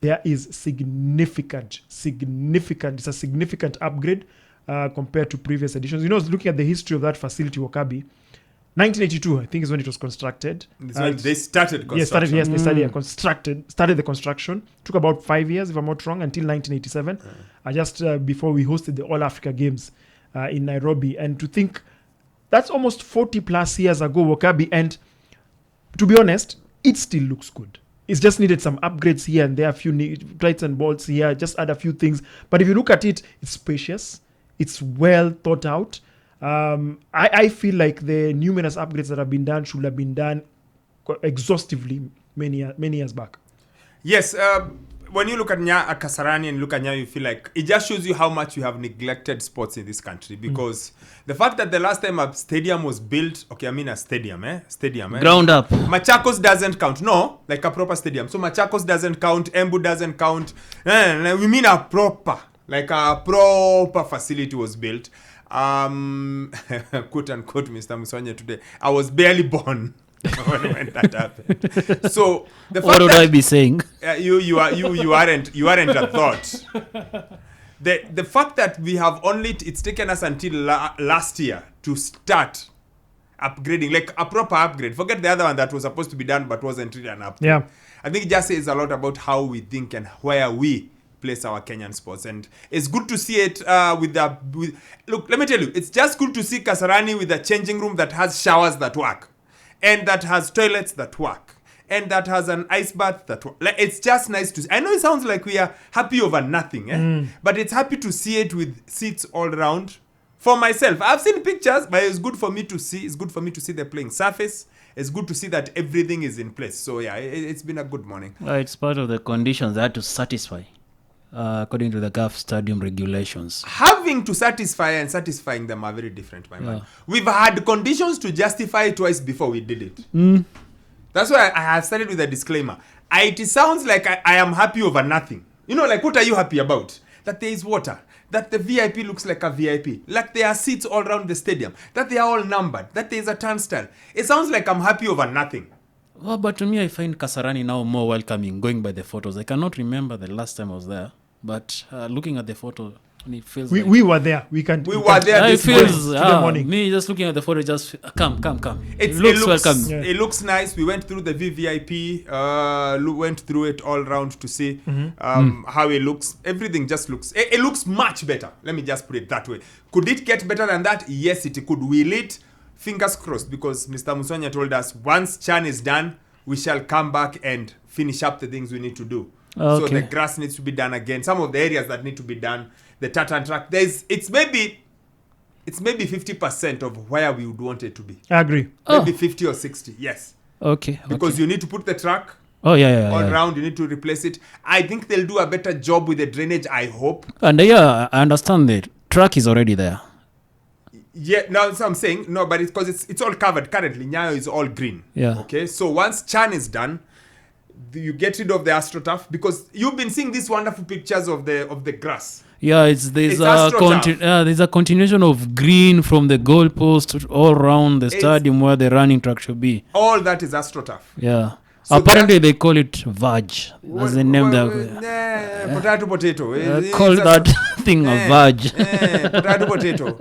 there is significant. It's a significant upgrade compared to previous editions. Looking at the history of that facility, Wakabi, 1982, I think, is when it was constructed. They started construction. They started the construction. Took about 5 years, if I'm not wrong, until 1987, just before we hosted the All Africa Games in Nairobi. And to think that's almost 40 plus years ago, Wakabi, and to be honest, it still looks good. It's just needed some upgrades here and there, a few plates and bolts here, just add a few things. But if you look at it, it's spacious. It's well thought out. I feel like the numerous upgrades that have been done should have been done exhaustively many years back. Yes, when you look at Kasarani and look at Nyayo, you feel like it just shows you how much you have neglected sports in this country. Because the fact that the last time a stadium was built, a stadium. Ground up. Machakos doesn't count. No, like a proper stadium. So Machakos doesn't count, Embu doesn't count. We mean a proper facility was built. Quote unquote, Mr. Musonye today, I was barely born when that happened. So the fact what would I be saying? You aren't a thought. The fact that we have it's taken us until last year to start upgrading, like a proper upgrade. Forget the other one that was supposed to be done but wasn't really an upgrade. Yeah. I think it just says a lot about how we think and where we place our Kenyan sports, and it's good to see it look, let me tell you, it's just good to see Kasarani with a changing room that has showers that work, and that has toilets that work, and that has an ice bath that work. Like, it's just nice to see. I know it sounds like we are happy over nothing, but it's happy to see it with seats all around. For myself, I've seen pictures, but it's good for me to see. It's good for me to see the playing surface. It's good to see that everything is in place. So yeah, it's been a good morning. It's part of the conditions they had to satisfy. According to the GAF stadium regulations. Having to satisfy and satisfying them are very different, my man. We've had conditions to justify twice before we did it. That's why I have started with a disclaimer. It sounds like I am happy over nothing. Like, what are you happy about? That there is water. That the VIP looks like a VIP. Like there are seats all around the stadium. That they are all numbered. That there is a turnstile. It sounds like I'm happy over nothing. Well, but to me, I find Kasarani now more welcoming, going by the photos. I cannot remember the last time I was there, but looking at the photo, it feels we were there. We were there this morning. Me just looking at the photo, just come. It looks welcoming. Yeah. It looks nice. We went through the VVIP, went through it all round to see how it looks. Everything just looks, it looks much better. Let me just put it that way. Could it get better than that? Yes, it could. Will it? Fingers crossed, because Mr. Musonye told us once Chan is done, we shall come back and finish up the things we need to do. Okay. So the grass needs to be done again. Some of the areas that need to be done, the tartan track, it's maybe 50% of where we would want it to be. I agree. Maybe 50 or 60, yes. Okay. Because you need to put the track all round, you need to replace it. I think they'll do a better job with the drainage, I hope. And I understand the track is already there. Yeah, now so I'm saying no, but it's because it's all covered currently. Nyayo is all green. Yeah. Okay, so once Chan is done, you get rid of the AstroTurf, because you've been seeing these wonderful pictures of the grass. Yeah, there's a continuation of green from the goalpost all around the stadium where the running track should be. All that is AstroTurf. Yeah. So apparently they call it Vaj. That's the name potato. Call that thing a Vaj. Potato.